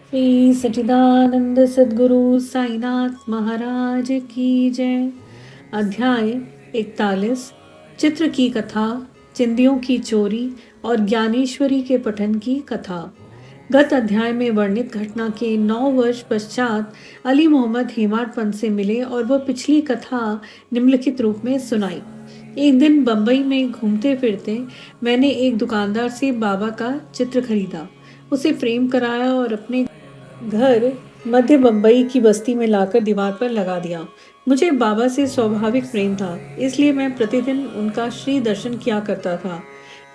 श्री सच्चिदानंद सद्गुरु साईनाथ महाराज की जय। अध्याय 41। चित्र की कथा, चिंदियों की चोरी और ज्ञानेश्वरी के पठन की कथा। गत अध्याय में वर्णित घटना के 9 वर्ष पश्चात अली मोहम्मद हेमाड पंत से मिले और वह पिछली कथा निम्नलिखित रूप में सुनाई। एक दिन बंबई में घूमते फिरते मैंने एक दुकानदार से बाबा का चित्र खरीदा, उसे फ्रेम कराया और अपने घर मध्य बम्बई की बस्ती में लाकर दीवार पर लगा दिया। मुझे बाबा से स्वाभाविक प्रेम था, इसलिए मैं प्रतिदिन उनका श्री दर्शन किया करता था।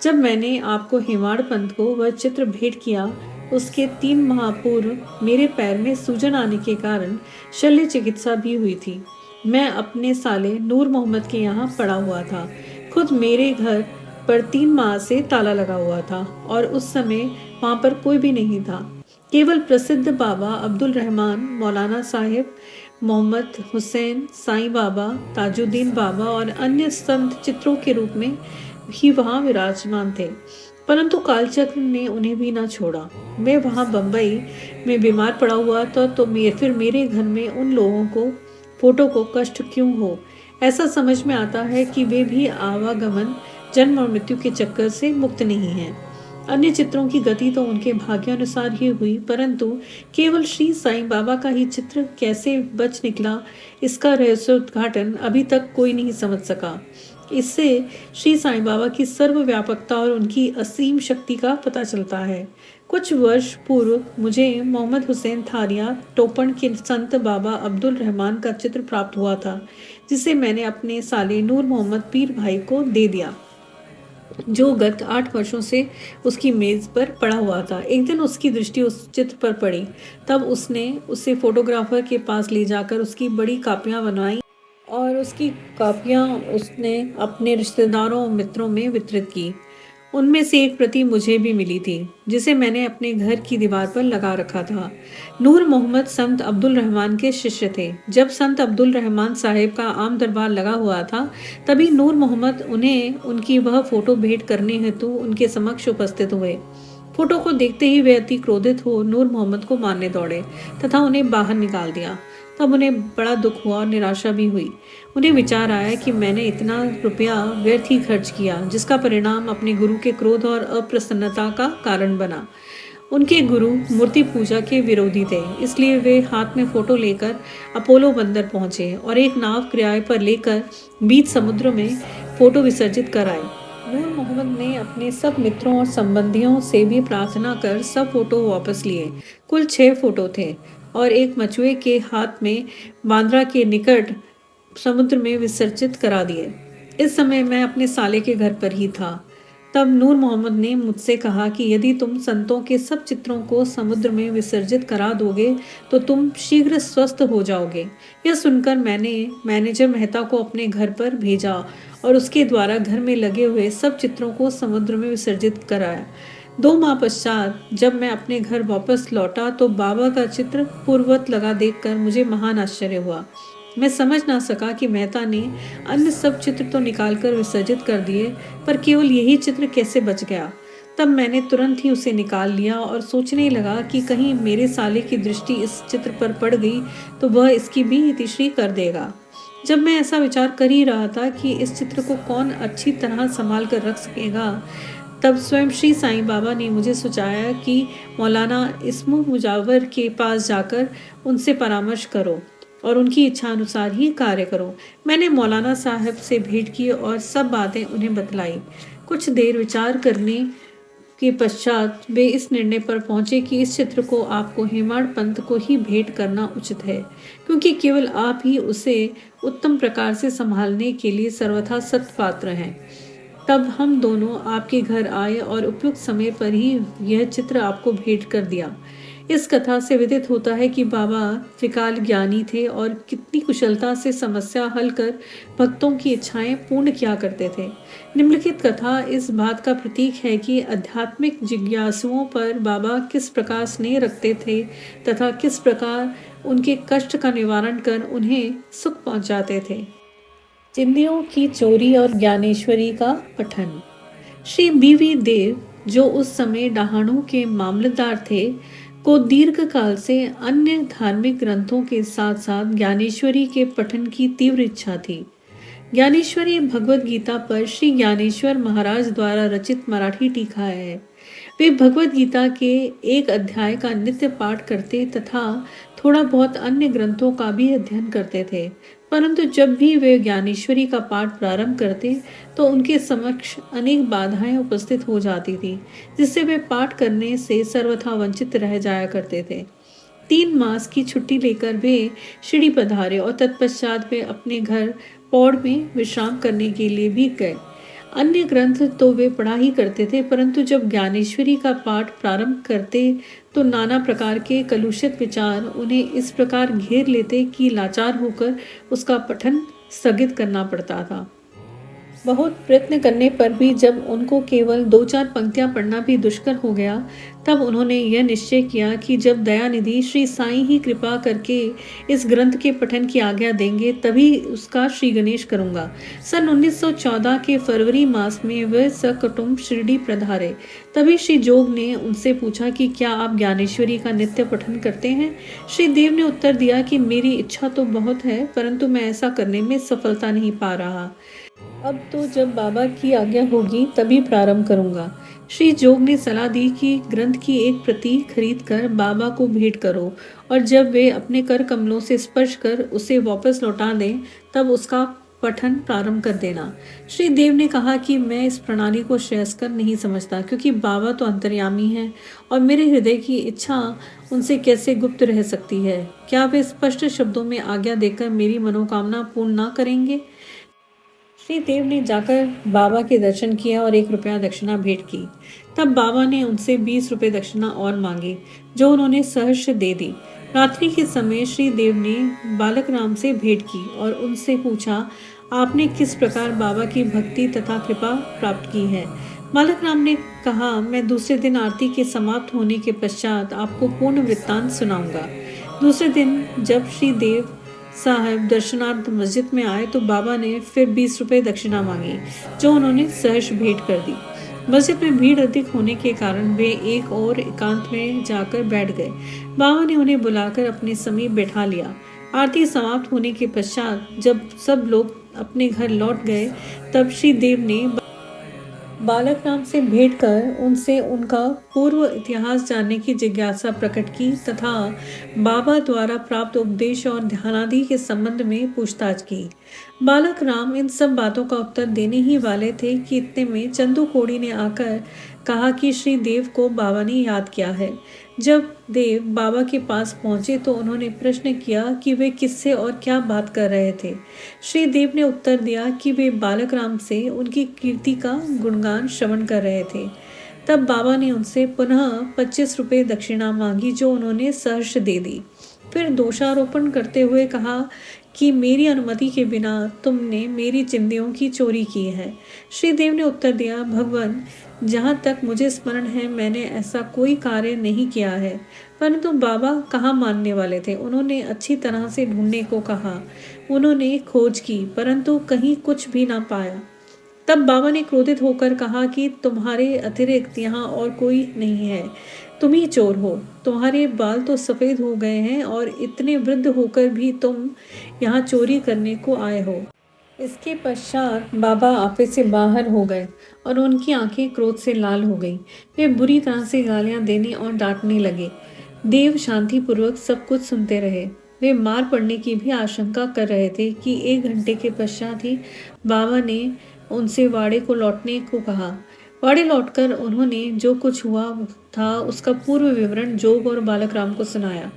जब मैंने आपको हेमाड़ पंत को वह चित्र भेंट किया, उसके 3 माह पूर्व मेरे पैर में सूजन आने के कारण शल्य चिकित्सा भी हुई थी। मैं अपने साले नूर मोहम्मद के यहाँ पड़ा हुआ था। खुद मेरे घर पर 3 माह से ताला लगा हुआ था और उस समय वहाँ पर कोई भी नहीं था। केवल प्रसिद्ध बाबा अब्दुल रहमान, मौलाना साहिब, मोहम्मद हुसैन, साईं बाबा, ताजुद्दीन बाबा और अन्य संत चित्रों के रूप में ही वहाँ विराजमान थे, परंतु कालचक्र ने उन्हें भी न छोड़ा। मैं वहाँ बंबई में बीमार पड़ा हुआ था, तो फिर मेरे घर में उन लोगों को फोटो को कष्ट क्यों हो। ऐसा समझ में आता है कि वे भी आवागमन, जन्म और मृत्यु के चक्कर से मुक्त नहीं हैं। अन्य चित्रों की गति तो उनके भाग्यानुसार ही हुई, परंतु केवल श्री साईं बाबा का ही चित्र कैसे बच निकला, इसका रहस्योद्घाटन अभी तक कोई नहीं समझ सका। इससे श्री साईं बाबा की सर्वव्यापकता और उनकी असीम शक्ति का पता चलता है। कुछ वर्ष पूर्व मुझे मोहम्मद हुसैन थारिया टोपण के संत बाबा अब्दुल रहमान का चित्र प्राप्त हुआ था, जिसे मैंने अपने साले नूर मोहम्मद पीर भाई को दे दिया, जो गत 8 वर्षों से उसकी मेज पर पड़ा हुआ था। एक दिन उसकी दृष्टि उस चित्र पर पड़ी, तब उसने उसे फोटोग्राफर के पास ले जाकर उसकी बड़ी कापियां बनवाई और उसकी कापियां उसने अपने रिश्तेदारों और मित्रों में वितरित की। उनमें से एक प्रति मुझे भी मिली थी, जिसे मैंने अपने घर की दीवार पर लगा रखा था। नूर मोहम्मद संत अब्दुल रहमान के शिष्य थे। जब संत अब्दुल रहमान साहिब का आम दरबार लगा हुआ था, तभी नूर मोहम्मद उन्हें उनकी वह फोटो भेंट करने हेतु उनके समक्ष उपस्थित हुए। फोटो को देखते ही वे अति क्रोधित हो नूर मोहम्मद को मारने दौड़े तथा उन्हें बाहर निकाल दिया। तब उन्हें बड़ा दुख हुआ और निराशा भी हुई। उन्हें विचार आया कि मैंने इतना रुपया व्यर्थ ही खर्च किया, जिसका परिणाम अपने गुरु के क्रोध और अप्रसन्नता का कारण बना। उनके गुरु मूर्ति पूजा के विरोधी थे, इसलिए वे हाथ में फोटो लेकर अपोलो बंदर पहुंचे और एक नाव किराए पर लेकर बीच समुद्र में फोटो विसर्जित कराए। नूर मोहम्मद ने अपने सब मित्रों और संबंधियों से भी प्रार्थना कर सब फोटो वापस लिए। कुल 6 फोटो थे और एक मचुए के हाथ में बांद्रा के निकट समुद्र में विसर्जित करा दिए। इस समय मैं अपने साले के घर पर ही था। तब नूर मोहम्मद ने मुझसे कहा कि यदि तुम संतों के सब चित्रों को समुद्र में विसर्जित करा दोगे तो तुम शीघ्र स्वस्थ हो जाओगे। यह सुनकर मैंने मैनेजर मेहता को अपने घर पर भेजा और उसके द्वारा घर में लगे हुए सब चित्रों को समुद्र में विसर्जित कराया। 2 माह पश्चात जब मैं अपने घर वापस लौटा तो बाबा का चित्र पूर्ववत लगा देखकर मुझे महान आश्चर्य हुआ। मैं समझ ना सका कि मेहता ने अन्य सब चित्र तो निकालकर विसर्जित कर दिए, पर केवल यही चित्र कैसे बच गया। तब मैंने तुरंत ही उसे निकाल लिया और सोचने लगा कि कहीं मेरे साले की दृष्टि इस चित्र पर पड़ गई तो वह इसकी भी इतिश्री कर देगा। जब मैं ऐसा विचार कर ही रहा था कि इस चित्र को कौन अच्छी तरह संभाल कर रख सकेगा, तब स्वयं श्री साईं बाबा ने मुझे सुझाया कि मौलाना इस्मु मुजावर के पास जाकर उनसे परामर्श करो और उनकी इच्छा अनुसार ही कार्य करो। मैंने मौलाना साहब से भेंट की और सब बातें उन्हें बतलाई। कुछ देर विचार करने के पश्चात वे इस निर्णय पर पहुंचे कि इस चित्र को आपको हेमाड़ पंत को ही भेंट करना उचित है, क्योंकि केवल आप ही उसे उत्तम प्रकार से संभालने के लिए सर्वथा सत्पात्र हैं। तब हम दोनों आपके घर आए और उपयुक्त समय पर ही यह चित्र आपको भेंट कर दिया। इस कथा से विदित होता है कि बाबा त्रिकाल ज्ञानी थे और कितनी कुशलता से समस्या हल कर भक्तों की इच्छाएं पूर्ण किया करते थे। निम्नलिखित कथा इस बात का प्रतीक है कि आध्यात्मिक जिज्ञासुओं पर बाबा किस प्रकार स्नेह रखते थे तथा किस प्रकार उनके कष्ट का निवारण कर उन्हें सुख पहुंचाते थे। चिंदियों की चोरी और ज्ञानेश्वरी का पठन। श्री बीवी देव, जो उस समय डहाणू के मामलतदार थे, को दीर्घ काल से अन्य धार्मिक ग्रंथों के साथ साथ ज्ञानेश्वरी के पठन की तीव्र इच्छा थी। ज्ञानेश्वरी भगवद गीता पर श्री ज्ञानेश्वर महाराज द्वारा रचित मराठी टीका है। वे भगवद गीता के एक अध्याय का नित्य पाठ करते तथा थोड़ा बहुत अन्य ग्रंथों का भी अध्ययन करते थे। परंतु जब भी वे ज्ञानेश्वरी का पाठ प्रारंभ करते तो उनके समक्ष अनेक बाधाएं उपस्थित हो जाती थी, जिससे वे पाठ करने से सर्वथा वंचित रह जाया करते थे। 3 मास की छुट्टी लेकर वे शिरडी पधारे और तत्पश्चात वे अपने घर पौड़ में विश्राम करने के लिए भी गए। अन्य ग्रंथ तो वे पढ़ा ही करते थे, परंतु जब ज्ञानेश्वरी का पाठ प्रारंभ करते तो नाना प्रकार के कलुषित विचार उन्हें इस प्रकार घेर लेते कि लाचार होकर उसका पठन स्थगित करना पड़ता था। बहुत प्रयत्न करने पर भी जब उनको केवल 2-4 पंक्तियां पढ़ना भी दुष्कर हो गया, तब उन्होंने यह निश्चय किया कि जब दयानिधि श्री साईं ही कृपा करके इस ग्रंथ के पठन की आज्ञा देंगे तभी उसका श्री गणेश करूंगा। सन 1914 के फरवरी मास में वे सकुटुंब शिरडी पधारे। तभी श्री जोग ने उनसे पूछा कि क्या आप ज्ञानेश्वरी का नित्य पठन करते हैं? श्री देव ने उत्तर दिया कि मेरी इच्छा तो बहुत है, परंतु मैं ऐसा करने में सफलता नहीं पा रहा। अब तो जब बाबा की आज्ञा होगी तभी प्रारंभ करूंगा। श्री जोग ने सलाह दी कि ग्रंथ की एक प्रति खरीद कर बाबा को भेंट करो और जब वे अपने कर कमलों से स्पर्श कर उसे वापस लौटा दें तब उसका पठन प्रारंभ कर देना। श्री देव ने कहा कि मैं इस प्रणाली को श्रेयस्कर नहीं समझता, क्योंकि बाबा तो अंतर्यामी हैं और मेरे हृदय की इच्छा उनसे कैसे गुप्त रह सकती है। क्या वे स्पष्ट शब्दों में आज्ञा देकर मेरी मनोकामना पूर्ण ना करेंगे? श्री देव ने जाकर बाबा के दर्शन किया और 1 रुपया दक्षिणा भेंट की। तब बाबा ने उनसे 20 रुपये दक्षिणा और मांगी, जो उन्होंने सहर्ष दे दी। रात्रि के समय श्री देव ने बालक राम से भेंट की और उनसे पूछा, आपने किस प्रकार बाबा की भक्ति तथा कृपा प्राप्त की है? बालक राम ने कहा, मैं दूसरे दिन आरती के समाप्त होने के पश्चात आपको पूर्ण वृत्तांत सुनाऊंगा। दूसरे दिन जब श्री देव साहब दर्शनार्थ मस्जिद में आए तो बाबा ने फिर 20 रुपये दक्षिणा मांगी, जो उन्होंने सहर्ष भेंट कर दी। मस्जिद में भीड़ अधिक होने के कारण वे एक और एकांत में जाकर बैठ गए। बाबा ने उन्हें बुलाकर अपने समीप बैठा लिया। आरती समाप्त होने के पश्चात जब सब लोग अपने घर लौट गए तब श्री देव ने बालक राम से भेंट कर उनसे उनका पूर्व इतिहास जानने की जिज्ञासा प्रकट की तथा बाबा द्वारा प्राप्त उपदेश और ध्यानादि के संबंध में पूछताछ की। बालक राम इन सब बातों का उत्तर देने ही वाले थे कि इतने में चंदू कोड़ी ने आकर कहा कि श्री देव को बाबा ने याद किया है। जब देव बाबा के पास पहुंचे तो उन्होंने प्रश्न किया कि वे किससे और क्या बात कर रहे थे। श्री देव ने उत्तर दिया कि वे बालक राम से उनकी कीर्ति का गुणगान श्रवण कर रहे थे। तब बाबा ने उनसे पुनः 25 रुपये दक्षिणा मांगी, जो उन्होंने सहर्ष दे दी। फिर दोषारोपण करते हुए कहा कि मेरी अनुमति के बिना तुमने मेरी चिंदियों की चोरी की है। श्री देव ने उत्तर दिया, भगवान, जहाँ तक मुझे स्मरण है मैंने ऐसा कोई कार्य नहीं किया है। परंतु बाबा कहाँ मानने वाले थे। उन्होंने अच्छी तरह से ढूंढने को कहा। उन्होंने खोज की परंतु कहीं कुछ भी ना पाया। तब बाबा ने क्रोधित होकर कहा कि तुम्हारे अतिरिक्त यहाँ और कोई नहीं है, तुम ही चोर हो। तुम्हारे बाल तो सफ़ेद हो गए हैं और इतने वृद्ध होकर भी तुम यहाँ चोरी करने को आए हो। इसके पश्चात बाबा आपे से बाहर हो गए और उनकी आंखें क्रोध से लाल हो गईं। वे बुरी तरह से गालियां देने और डांटने लगे। देव शांतिपूर्वक सब कुछ सुनते रहे। वे मार पड़ने की भी आशंका कर रहे थे कि 1 घंटे के पश्चात ही बाबा ने उनसे वाड़े को लौटने को कहा। वाड़े लौटकर उन्होंने जो कुछ हुआ था उसका पूर्व विवरण जोग और बालक राम को सुनाया।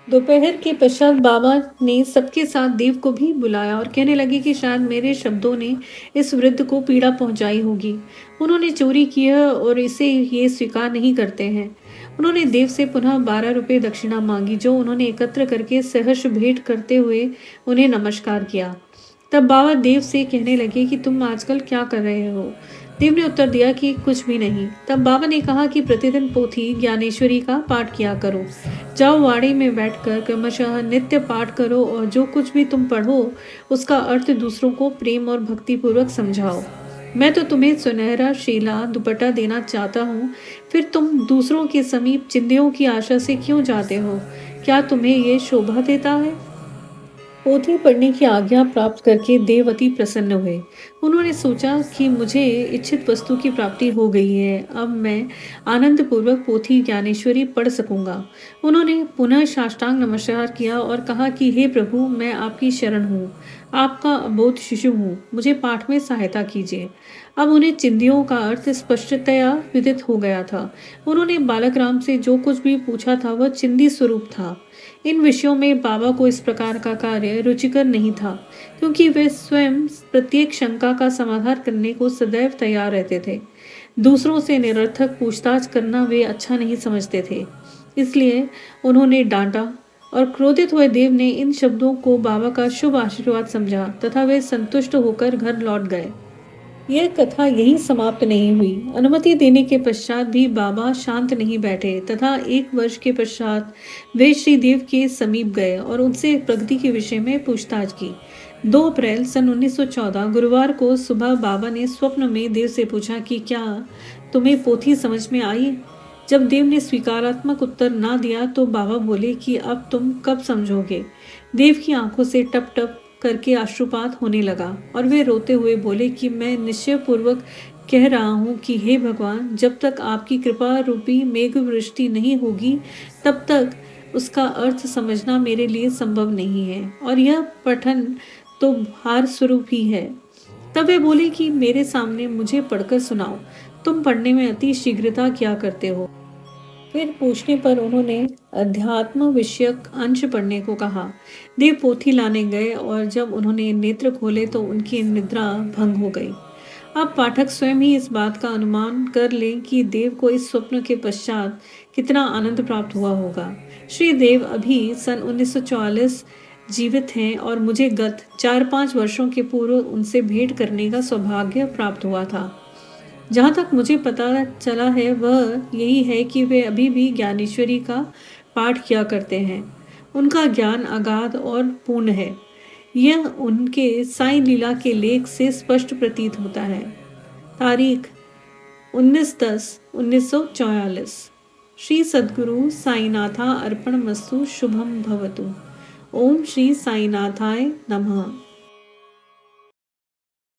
दोपहर के पश्चात बाबा ने सबके साथ देव को भी बुलाया और कहने लगे कि शायद मेरे शब्दों ने इस वृद्ध को पीड़ा पहुंचाई होगी। उन्होंने चोरी की है और इसे ये स्वीकार नहीं करते हैं। उन्होंने देव से पुनः 12 रुपये दक्षिणा मांगी, जो उन्होंने एकत्र करके सहर्ष भेंट करते हुए उन्हें नमस्कार किया। तब बाबा देव से कहने लगे कि तुम आजकल क्या कर रहे हो? देव ने उत्तर दिया कि कुछ भी नहीं। तब बाबा ने कहा कि प्रतिदिन पोथी ज्ञानेश्वरी का पाठ किया करो। जाओ वाड़े में बैठकर क्रमशः नित्य पाठ करो और जो कुछ भी तुम पढ़ो उसका अर्थ दूसरों को प्रेम और भक्ति पूर्वक समझाओ। मैं तो तुम्हें सुनहरा शीला दुपट्टा देना चाहता हूँ, फिर तुम दूसरों के समीप चिंदियों की आशा से क्यों जाते हो? क्या तुम्हें ये शोभा देता है? पोथी पढ़ने की आज्ञा प्राप्त करके देव अति प्रसन्न हुए। उन्होंने सोचा कि मुझे इच्छित वस्तु की प्राप्ति हो गई है, अब मैं आनंद पूर्वक पोथी ज्ञानेश्वरी पढ़ सकूंगा। उन्होंने पुनः साष्टांग नमस्कार किया और कहा कि हे प्रभु, मैं आपकी शरण हूँ, आपका अबोध शिशु हूँ, मुझे पाठ में सहायता कीजिए। अब उन्हें चिंदियों का अर्थ स्पष्टतया विदित हो गया था। उन्होंने बालक राम से जो कुछ भी पूछा था वह चिंदी स्वरूप था। इन विषयों में बाबा को इस प्रकार का कार्य रुचिकर नहीं था, क्योंकि वे स्वयं प्रत्येक शंका का समाधान करने को सदैव तैयार रहते थे। दूसरों से निरर्थक पूछताछ करना वे अच्छा नहीं समझते थे। इसलिए उन्होंने डांटा और क्रोधित हुए देव ने इन शब्दों को बाबा का शुभ आशीर्वाद समझा तथा वे संतुष्ट होकर घर लौट गए। यह कथा यहीं समाप्त नहीं हुई। अनुमति देने के पश्चात भी बाबा शांत नहीं बैठे तथा 1 वर्ष के पश्चात वे श्रीदेव के समीप गए और उनसे प्रगति के विषय में पूछताछ की। 2 अप्रैल सन 1914 गुरुवार को सुबह बाबा ने स्वप्न में देव से पूछा कि क्या तुम्हें पोथी समझ में आई? जब देव ने स्वीकारात्मक उत्तर ना दिया तो बाबा बोले कि अब तुम कब समझोगे? देव की आंखों से टप टप करके अश्रुपात होने लगा और वे रोते हुए बोले कि मैं निश्चय पूर्वक कह रहा हूँ कि हे भगवान, जब तक आपकी कृपा रूपी मेघ वृष्टि नहीं होगी तब तक उसका अर्थ समझना मेरे लिए संभव नहीं है, और यह पठन तो भार स्वरूप ही है। तब वे बोले कि मेरे सामने मुझे पढ़कर सुनाओ, तुम पढ़ने में अति शीघ्रता क्या करते हो? फिर पूछने पर उन्होंने अध्यात्म विषयक अंश पढ़ने को कहा। देव पोथी लाने गए और जब उन्होंने नेत्र खोले तो उनकी निद्रा भंग हो गई। अब पाठक स्वयं ही इस बात का अनुमान कर लें कि देव को इस स्वप्न के पश्चात कितना आनंद प्राप्त हुआ होगा। श्री देव अभी सन 1944 जीवित हैं और मुझे गत 4-5 वर्षों के पूर्व उनसे भेंट करने का सौभाग्य प्राप्त हुआ था। जहाँ तक मुझे पता चला है वह यही है कि वे अभी भी ज्ञानेश्वरी का पाठ किया करते हैं। उनका ज्ञान अगाध और पूर्ण है। यह उनके साई लीला के लेख से स्पष्ट प्रतीत होता है। तारीख 19/10/1944। श्री सद्गुरु साईनाथा अर्पण मस्तु। शुभम भवतु। ओम श्री साईनाथाय नमः।